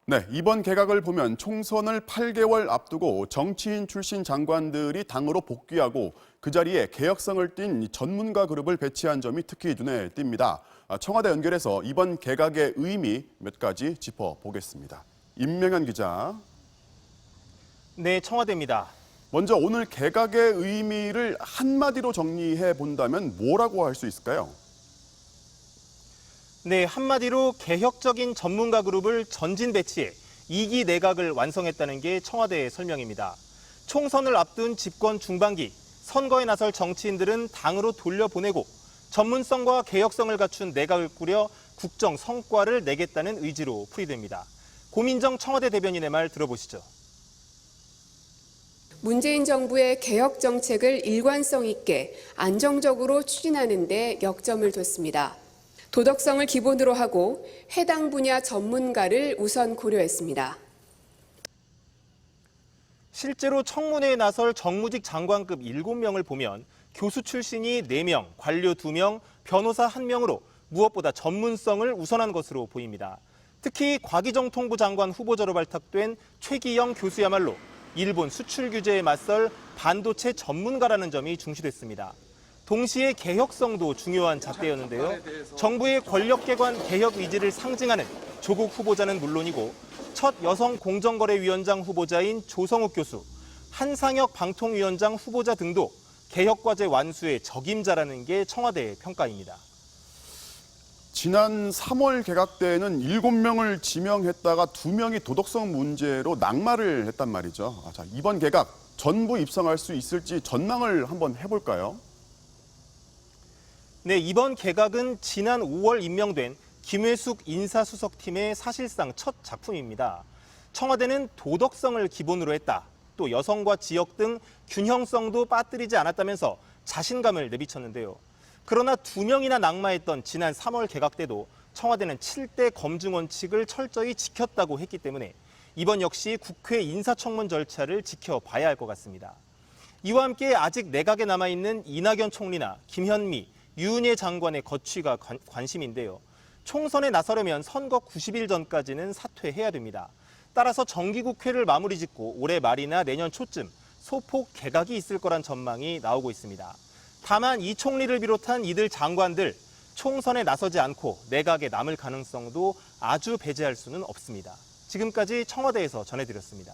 네, 이번 개각을 보면 총선을 8개월 앞두고 정치인 출신 장관들이 당으로 복귀하고 그 자리에 개혁성을 띤 전문가 그룹을 배치한 점이 특히 눈에 띕니다. 청와대 연결해서 이번 개각의 의미 몇 가지 짚어보겠습니다. 임명현 기자. 네, 청와대입니다. 먼저 오늘 개각의 의미를 한마디로 정리해 본다면 뭐라고 할 수 있을까요? 네, 한마디로 개혁적인 전문가 그룹을 전진 배치해 2기 내각을 완성했다는 게 청와대의 설명입니다. 총선을 앞둔 집권 중반기, 선거에 나설 정치인들은 당으로 돌려보내고 전문성과 개혁성을 갖춘 내각을 꾸려 국정 성과를 내겠다는 의지로 풀이됩니다. 고민정 청와대 대변인의 말 들어보시죠. 문재인 정부의 개혁 정책을 일관성 있게 안정적으로 추진하는 데 역점을 뒀습니다. 도덕성을 기본으로 하고 해당 분야 전문가를 우선 고려했습니다. 실제로 청문회에 나설 정무직 장관급 7명을 보면 교수 출신이 4명, 관료 2명, 변호사 1명으로 무엇보다 전문성을 우선한 것으로 보입니다. 특히 곽희정 통부 장관 후보자로 발탁된 최기영 교수야말로 일본 수출 규제에 맞설 반도체 전문가라는 점이 중시됐습니다. 동시에 개혁성도 중요한 잣대였는데요. 정부의 권력기관 개혁 의지를 상징하는 조국 후보자는 물론이고 첫 여성 공정거래위원장 후보자인 조성욱 교수, 한상혁 방통위원장 후보자 등도 개혁과제 완수의 적임자라는 게 청와대의 평가입니다. 지난 3월 개각 때에는 7명을 지명했다가 2명이 도덕성 문제로 낙마를 했단 말이죠. 자, 이번 개각 전부 입성할 수 있을지 전망을 한번 해볼까요? 네, 이번 개각은 지난 5월 임명된 김회숙 인사수석팀의 사실상 첫 작품입니다. 청와대는 도덕성을 기본으로 했다. 또 여성과 지역 등 균형성도 빠뜨리지 않았다면서 자신감을 내비쳤는데요. 그러나 2명이나 낙마했던 지난 3월 개각 때도 청와대는 7대 검증 원칙을 철저히 지켰다고 했기 때문에 이번 역시 국회 인사청문 절차를 지켜봐야 할 것 같습니다. 이와 함께 아직 내각에 남아있는 이낙연 총리나 김현미, 유은혜 장관의 거취가 관심인데요. 총선에 나서려면 선거 90일 전까지는 사퇴해야 됩니다. 따라서 정기국회를 마무리 짓고 올해 말이나 내년 초쯤 소폭 개각이 있을 거란 전망이 나오고 있습니다. 다만 이 총리를 비롯한 이들 장관들 총선에 나서지 않고 내각에 남을 가능성도 아주 배제할 수는 없습니다. 지금까지 청와대에서 전해드렸습니다.